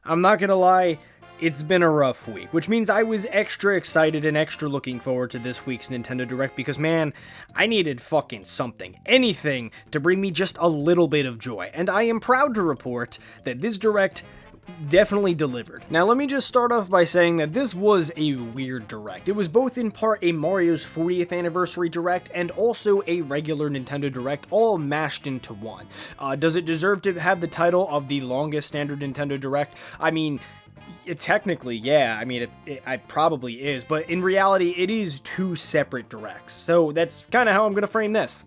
I'm not gonna lie, it's been a rough week, which means I was extra excited and extra looking forward to this week's Nintendo Direct because, man, I needed fucking something, anything, to bring me just a little bit of joy, and I am proud to report that this Direct definitely delivered. Now, let me just start off by saying that this was a weird Direct. It was both in part a Mario's 40th anniversary Direct and also a regular Nintendo Direct, all mashed into one. Does it deserve to have the title of the longest standard Nintendo Direct? I mean, technically, yeah, I mean, it probably is, but in reality, it is two separate Directs, so that's kind of how I'm going to frame this.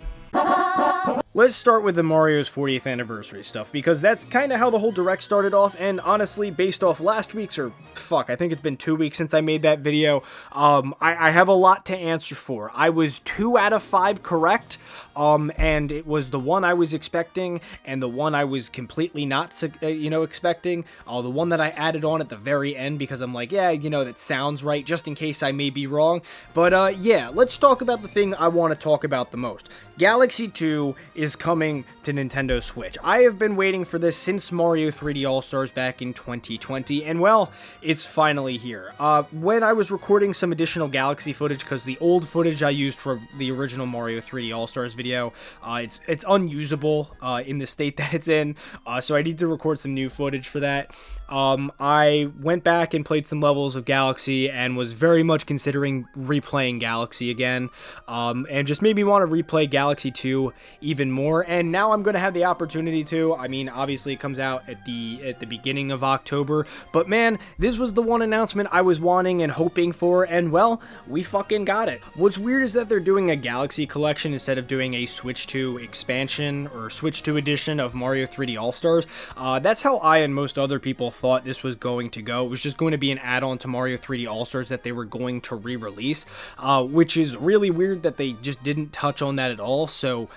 Let's start with the Mario's 40th anniversary stuff, because that's kind of how the whole Direct started off, and honestly, based off last week's, or fuck, I think it's been 2 weeks since I made that video, I have a lot to answer for. I was 2 out of 5 correct, and it was the one I was expecting, and the one I was completely not, expecting, the one that I added on at the very end, because I'm like, yeah, that sounds right, just in case I may be wrong, but yeah, let's talk about the thing I want to talk about the most. Galaxy 2 is coming to Nintendo Switch. I have been waiting for this since Mario 3D All-Stars back in 2020, and well, it's finally here. When I was recording some additional Galaxy footage, because the old footage I used for the original Mario 3D All-Stars video, it's unusable in the state that it's in, so I need to record some new footage for that. I went back and played some levels of Galaxy and was very much considering replaying Galaxy again, and just made me want to replay Galaxy 2 even more, and now I'm going to have the opportunity to. I mean, obviously it comes out at the beginning of October, but man, this was the one announcement I was wanting and hoping for, and well, we fucking got it. What's weird is that they're doing a Galaxy collection instead of doing a Switch 2 expansion or Switch 2 edition of Mario 3D All-Stars. That's how I and most other people thought this was going to go. It was just going to be an add-on to Mario 3D All-Stars that they were going to re-release, which is really weird that they just didn't touch on that at all, so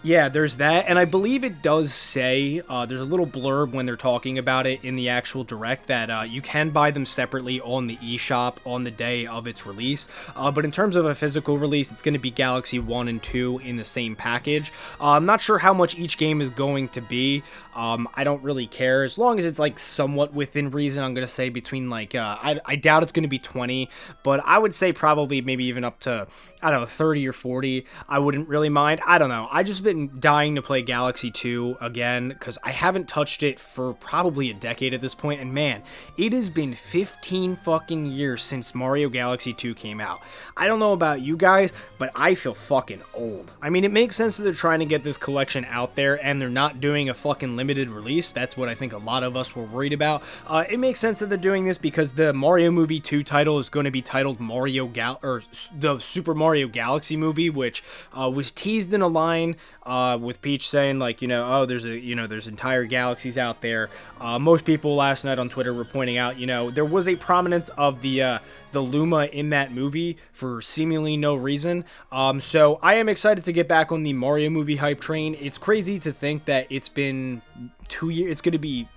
yeah, there's that, and I believe it does say, there's a little blurb when they're talking about it in the actual Direct that you can buy them separately on the eShop on the day of its release, but in terms of a physical release, it's going to be Galaxy 1 and 2 in the same package. I'm not sure how much each game is going to be. I don't really care, as long as it's like somewhat within reason. I'm going to say between like, I doubt it's going to be 20, but I would say probably maybe even up to, I don't know, 30 or 40. I wouldn't really mind. I don't know. I just been dying to play Galaxy 2 again, because I haven't touched it for probably a decade at this point, and man, it has been 15 fucking years since Mario Galaxy 2 came out. I don't know about you guys, but I feel fucking old. I mean, it makes sense that they're trying to get this collection out there, and they're not doing a fucking limited release. That's what I think a lot of us were worried about. It makes sense that they're doing this because the Mario Movie 2 title is going to be titled the Super Mario Galaxy movie, which was teased in a line with Peach saying like, oh, there's entire galaxies out there. Most people last night on Twitter were pointing out, there was a prominence of the Luma in that movie for seemingly no reason. So I am excited to get back on the Mario movie hype train. It's crazy to think that it's been 2 years. It's going to be,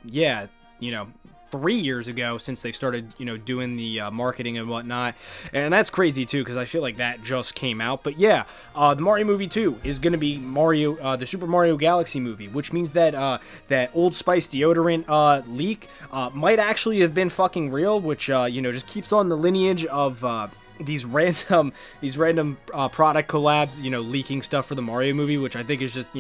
3 years ago since they started, doing the marketing and whatnot, and that's crazy too because I feel like that just came out. But yeah, the Mario movie 2 is going to be the Super Mario Galaxy movie, which means that that Old Spice deodorant leak might actually have been fucking real, which just keeps on the lineage of these random product collabs, leaking stuff for the Mario movie, which I think is just,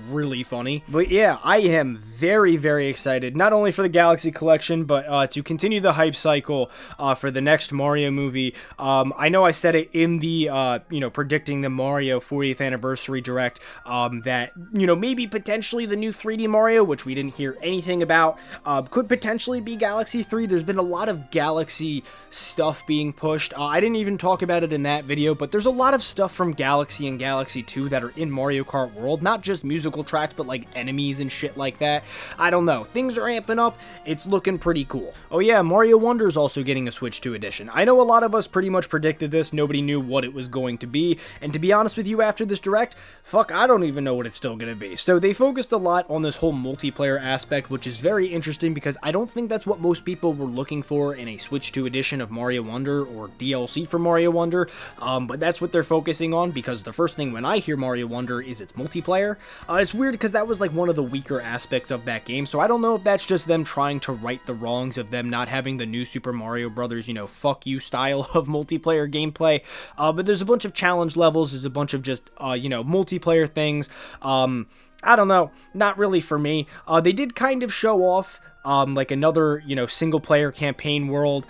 really funny. But yeah, I am very, very excited, not only for the Galaxy Collection, but to continue the hype cycle for the next Mario movie. I know I said it in the, predicting the Mario 40th Anniversary Direct, that, maybe potentially the new 3D Mario, which we didn't hear anything about, could potentially be Galaxy 3. There's been a lot of Galaxy stuff being pushed. I didn't even talk about it in that video, but there's a lot of stuff from Galaxy and Galaxy 2 that are in Mario Kart World, not just musical tracks, but like enemies and shit like that. I don't know. Things are amping up. It's looking pretty cool. Oh yeah, Mario Wonder is also getting a Switch 2 edition. I know a lot of us pretty much predicted this. Nobody knew what it was going to be, and to be honest with you, after this Direct, fuck, I don't even know what it's still gonna be. So they focused a lot on this whole multiplayer aspect, which is very interesting because I don't think that's what most people were looking for in a Switch 2 edition of Mario Wonder or DLC for Mario Wonder, but that's what they're focusing on, because the first thing when I hear Mario Wonder is its multiplayer. It's weird because that was like one of the weaker aspects of that game, so I don't know if that's just them trying to right the wrongs of them not having the new Super Mario Brothers, fuck you style of multiplayer gameplay, but there's a bunch of challenge levels, there's a bunch of just, multiplayer things. I don't know, not really for me. They did kind of show off like another, single player campaign world,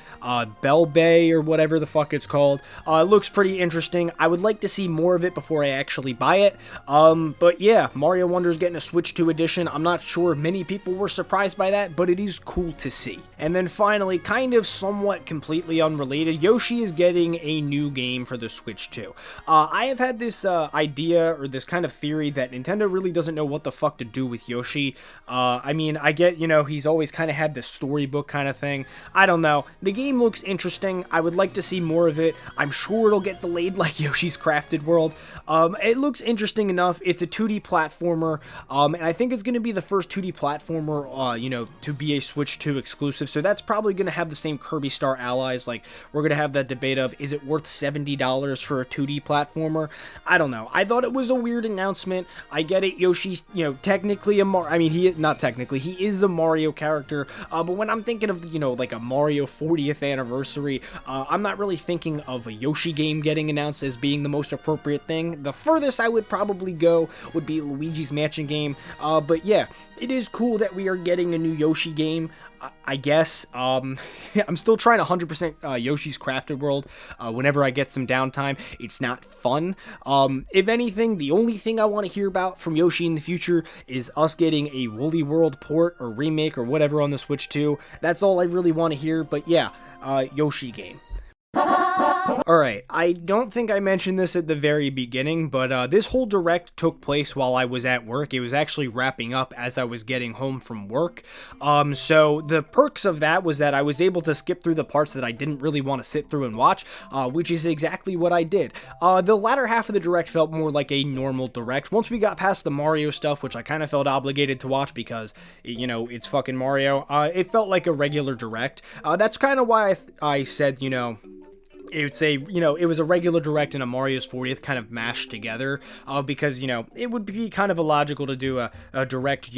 Bell Bay or whatever the fuck it's called. It looks pretty interesting. I would like to see more of it before I actually buy it. But yeah, Mario Wonder's getting a Switch 2 edition. I'm not sure many people were surprised by that, but it is cool to see. And then finally, kind of somewhat completely unrelated, Yoshi is getting a new game for the Switch 2. I have had this idea, or this kind of theory, that Nintendo really doesn't know what the fuck to do with Yoshi. I mean, I get, he's always kind of had this storybook kind of thing. I don't know. The game looks interesting. I would like to see more of it. I'm sure it'll get delayed like Yoshi's Crafted World. It looks interesting enough. It's a 2D platformer, and I think it's going to be the first 2D platformer, to be a Switch 2 exclusive, so that's probably going to have the same Kirby Star Allies. Like, we're going to have that debate of, is it worth $70 for a 2D platformer? I don't know. I thought it was a weird announcement. I get it. Yoshi's, technically he is a Mario character, but when I'm thinking of, like a Mario 40th anniversary, I'm not really thinking of a Yoshi game getting announced as being the most appropriate thing. The furthest I would probably go would be Luigi's Mansion game, but yeah, it is cool that we are getting a new Yoshi game, I guess. I'm still trying to 100% Yoshi's Crafted World whenever I get some downtime. It's not fun. If anything, the only thing I want to hear about from Yoshi in the future is us getting a Woolly World port or remake or whatever on the Switch 2. That's all I really want to hear, but yeah, Yoshi game. Alright, I don't think I mentioned this at the very beginning, but this whole direct took place while I was at work. It was actually wrapping up as I was getting home from work. So the perks of that was that I was able to skip through the parts that I didn't really want to sit through and watch, which is exactly what I did. The latter half of the direct felt more like a normal direct. Once we got past the Mario stuff, which I kind of felt obligated to watch because, it's fucking Mario, it felt like a regular direct. That's kind of why I said, it was a regular direct and a Mario's 40th kind of mashed together, because, it would be kind of illogical to do a direct,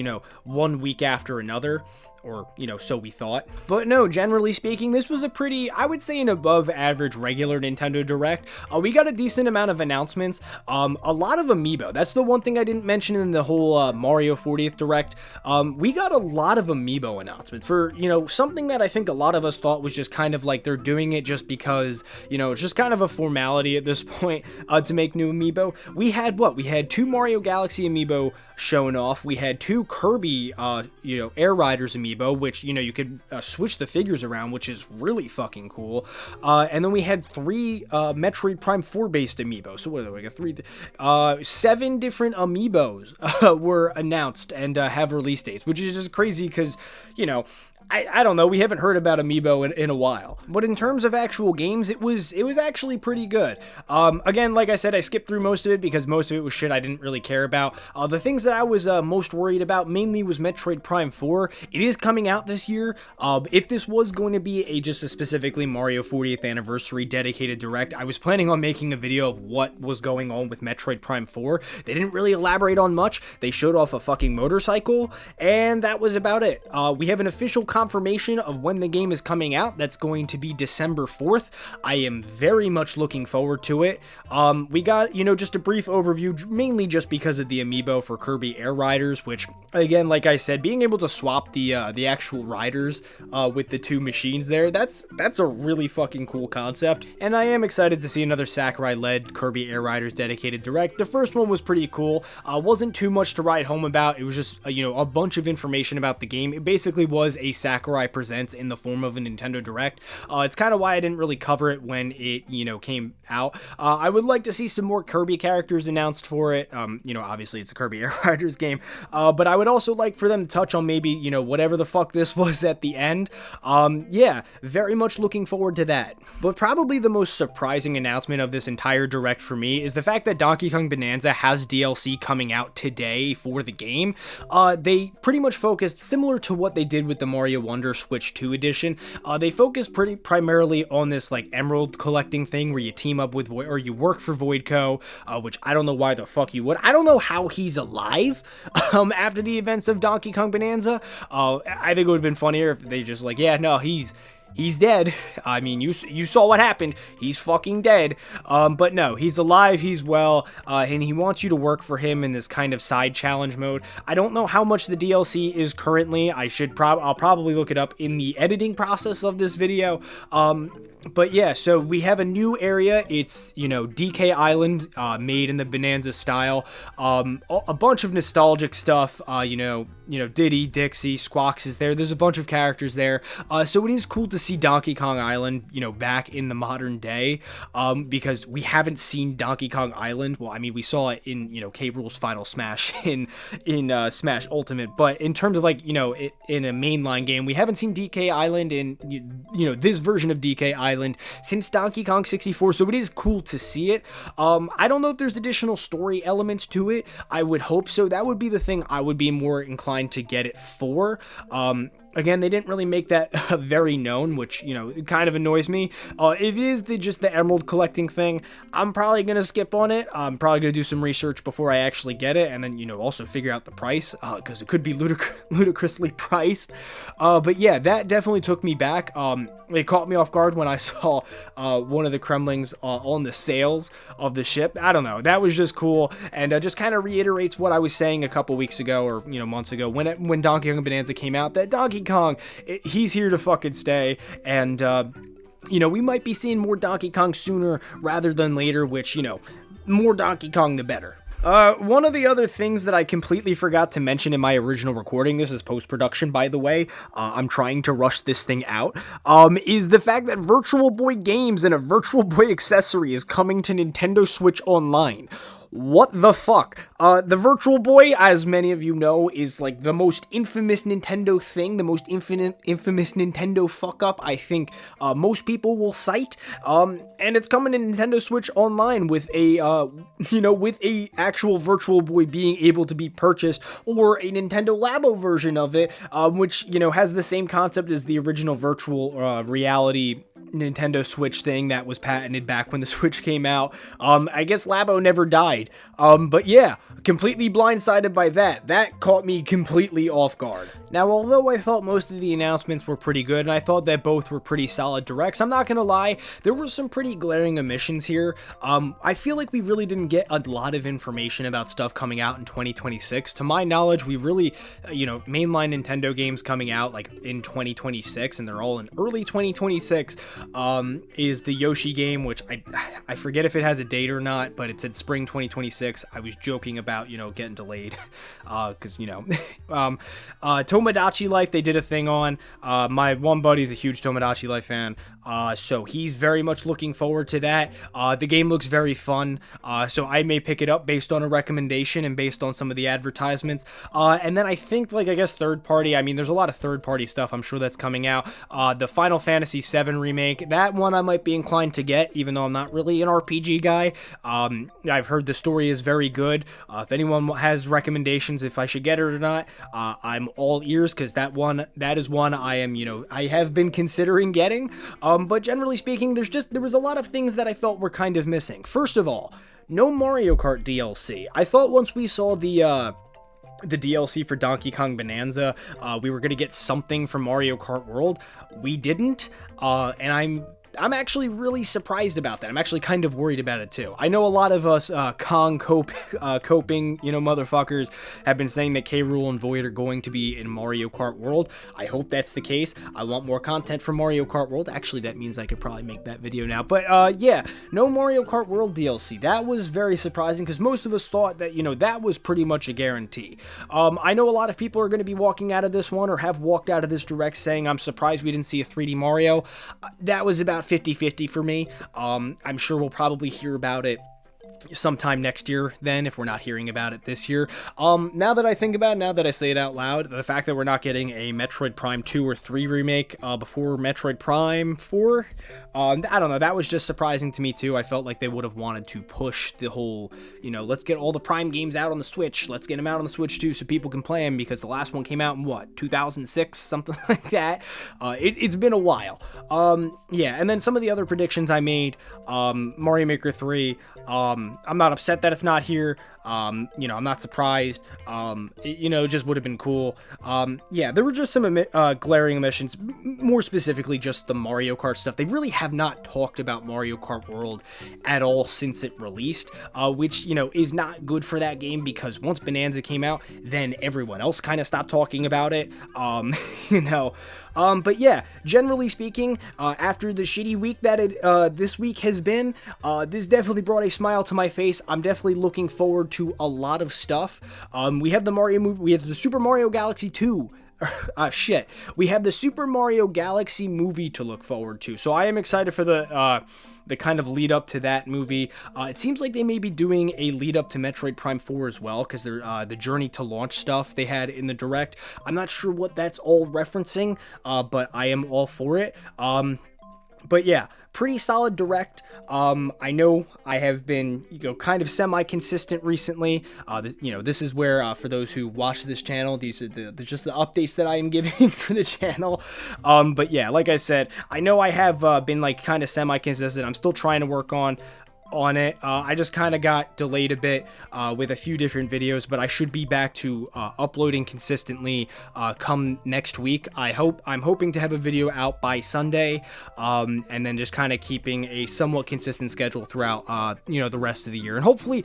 1 week after another. Or, so we thought. But no, generally speaking, this was a pretty, I would say, an above average regular Nintendo Direct. We got a decent amount of announcements, a lot of Amiibo. That's the one thing I didn't mention in the whole Mario 40th Direct. We got a lot of Amiibo announcements for, something that I think a lot of us thought was just kind of like they're doing it just because, it's just kind of a formality at this point to make new Amiibo. We had 2 Mario Galaxy Amiibo shown off. We had 2 Kirby, Air Riders Amiibo, which, you could switch the figures around, which is really fucking cool. And then we had 3 Metroid Prime 4 based Amiibo. So what, we got 7 different Amiibos were announced and have release dates, which is just crazy because, I don't know, we haven't heard about Amiibo in a while. But in terms of actual games, it was actually pretty good. Again, like I said, I skipped through most of it because most of it was shit I didn't really care about. The things that I was most worried about mainly was Metroid Prime 4. It is coming out this year. If this was going to be just a specifically Mario 40th anniversary dedicated direct, I was planning on making a video of what was going on with Metroid Prime 4. They didn't really elaborate on much. They showed off a fucking motorcycle, and that was about it. We have an official confirmation of when the game is coming out. That's going to be December 4th. I am very much looking forward to it. We got, just a brief overview, mainly just because of the Amiibo for Kirby Air Riders, which, again, like I said, being able to swap the actual riders with the 2 machines there, that's a really fucking cool concept. And I am excited to see another Sakurai-led Kirby Air Riders dedicated direct. The first one was pretty cool. Wasn't too much to write home about. It was just, a bunch of information about the game. It basically was a Sakurai Presents in the form of a Nintendo Direct. It's kind of why I didn't really cover it when it, came out. I would like to see some more Kirby characters announced for it. Obviously it's a Kirby Air Riders game. But I would also like for them to touch on maybe, you know, whatever the fuck this was at the end. Yeah, very much looking forward to that. But probably the most surprising announcement of this entire direct for me is the fact that Donkey Kong Bonanza has DLC coming out today for the game. They pretty much focused, similar to what they did with the Mario Wonder Switch 2 edition, they focused pretty primarily on this like emerald collecting thing where you team up with or you work for Voidco, which I don't know why the fuck you would. I don't know how he's alive after the events of Donkey Kong Bonanza. I think it would have been funnier if they just like, yeah, no, he's dead. I mean, you saw what happened. He's fucking dead. But no, he's alive, he's well, and he wants you to work for him in this kind of side challenge mode. I don't know how much the DLC is currently. I'll probably look it up in the editing process of this video. But yeah, so we have a new area. It's, you know, DK Island, made in the Bonanza style. A bunch of nostalgic stuff. You know, Diddy, Dixie, Squawks is there. There's a bunch of characters there. So it is cool to see Donkey Kong Island, you know, back in the modern day. Because we haven't seen Donkey Kong Island. Well, I mean, we saw it in, you know, K. Rool's Final Smash in Smash Ultimate. But in terms of like, you know, in a mainline game, we haven't seen DK Island in, you know, this version of DK Island since Donkey Kong 64, so it is cool to see it. I don't know if there's additional story elements to it. I would hope so. That would be the thing I would be more inclined to get it for. Again, they didn't really make that very known, which, you know, it kind of annoys me. If it is just the emerald collecting thing, I'm probably going to skip on it. I'm probably going to do some research before I actually get it, and then, you know, also figure out the price, because it could be ludicrously priced. But yeah, that definitely took me back. It caught me off guard when I saw one of the Kremlings on the sails of the ship. I don't know. That was just cool, and just kind of reiterates what I was saying a couple weeks ago, or, you know, months ago, when Donkey Kong Bonanza came out, that Donkey Kong, he's here to fucking stay, and you know, we might be seeing more Donkey Kong sooner rather than later, which, you know, more Donkey Kong the better. One of the other things that I completely forgot to mention in my original recording, this is post-production, by the way, I'm trying to rush this thing out, is the fact that Virtual Boy Games and a Virtual Boy accessory is coming to Nintendo Switch Online. What the fuck? The Virtual Boy, as many of you know, is like the most infamous Nintendo thing, the most infamous Nintendo fuck-up I think most people will cite. And it's coming to Nintendo Switch Online with a, you know, with a actual Virtual Boy being able to be purchased, or a Nintendo Labo version of it, which, you know, has the same concept as the original virtual reality Nintendo Switch thing that was patented back when the Switch came out. I guess Labo never died. But yeah, completely blindsided by that. That caught me completely off guard. Now, although I thought most of the announcements were pretty good, and I thought that both were pretty solid directs, I'm not gonna lie, there were some pretty glaring omissions here. I feel like we really didn't get a lot of information about stuff coming out in 2026. To my knowledge, we really, you know, mainline Nintendo games coming out like in 2026, and they're all in early 2026, is the Yoshi game, which I forget if it has a date or not, but it said spring 2026. I was joking about, you know, getting delayed, because, you know, Tomodachi Life, they did a thing on. My one buddy's a huge Tomodachi Life fan, so he's very much looking forward to that. The game looks very fun, so I may pick it up based on a recommendation and based on some of the advertisements. And then I think, like, I guess third party, I mean, there's a lot of third party stuff I'm sure that's coming out. The Final Fantasy VII remake, that one I might be inclined to get, even though I'm not really an RPG guy. I've heard the story is very good. If anyone has recommendations if I should get it or not, I'm all ears, because that is one I am, you know, I have been considering getting. But generally speaking, there was a lot of things that I felt were kind of missing. First of all, no Mario Kart DLC. I thought once we saw the DLC for Donkey Kong Bonanza, we were going to get something from Mario Kart World. We didn't, and I'm actually really surprised about that. I'm actually kind of worried about it too. I know a lot of us coping, you know, motherfuckers have been saying that K. Rool and Void are going to be in Mario Kart World. I hope that's the case. I want more content from Mario Kart World. Actually, that means I could probably make that video now. But yeah, no Mario Kart World DLC. That was very surprising, because most of us thought that, you know, that was pretty much a guarantee. I know a lot of people are going to be walking out of this one, or have walked out of this direct, saying, I'm surprised we didn't see a 3D Mario. That was about 50-50 for me. I'm sure we'll probably hear about it sometime next year then, if we're not hearing about it this year. Now that I think about it, now that I say it out loud, the fact that we're not getting a Metroid Prime 2 or 3 remake before Metroid Prime 4, I don't know, that was just surprising to me too. I felt like they would have wanted to push the whole, let's get all the Prime games out on the Switch, let's get them out on the Switch too so people can play them, because the last one came out in what, 2006, something like that. It's been a while. Yeah, and then some of the other predictions I made, Mario Maker 3, I'm not upset that it's not here. I'm not surprised. It just would have been cool. Yeah, there were just some glaring omissions, more specifically just the Mario Kart stuff. They really have not talked about Mario Kart World at all since it released, which, is not good for that game, because once Bonanza came out, then everyone else kind of stopped talking about it. But yeah, generally speaking, after the shitty week that this week has been, this definitely brought a smile to my face. I'm definitely looking forward to a lot of stuff. We have the Mario movie, we have the Super Mario Galaxy 2. We have the Super Mario Galaxy movie to look forward to. So I am excited for the kind of lead up to that movie. It seems like they may be doing a lead up to Metroid Prime 4 as well, because they're the Journey to Launch stuff they had in the direct. I'm not sure what that's all referencing, but I am all for it. But yeah, pretty solid direct. I know I have been, kind of semi-consistent recently. This is where, for those who watch this channel, these are just the updates that I am giving for the channel. But yeah, like I said, I know I have been like kind of semi-consistent. I'm still trying to work on it. I just kind of got delayed a bit with a few different videos, but I should be back to uploading consistently come next week. I'm hoping to have a video out by Sunday, and then just kind of keeping a somewhat consistent schedule throughout the rest of the year, and hopefully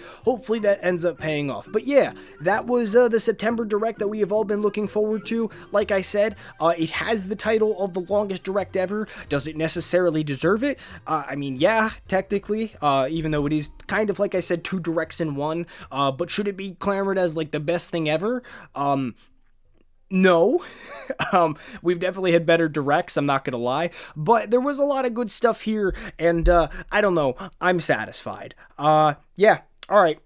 that ends up paying off. But yeah, that was the September direct that we have all been looking forward to. Like I said, it has the title of the longest direct ever. Does it necessarily deserve it? I mean, yeah, technically, even though it is kind of, like I said, 2 directs in one. But should it be clamored as like the best thing ever? No. We've definitely had better directs, I'm not gonna lie, but there was a lot of good stuff here, and I don't know, I'm satisfied. Yeah, alright.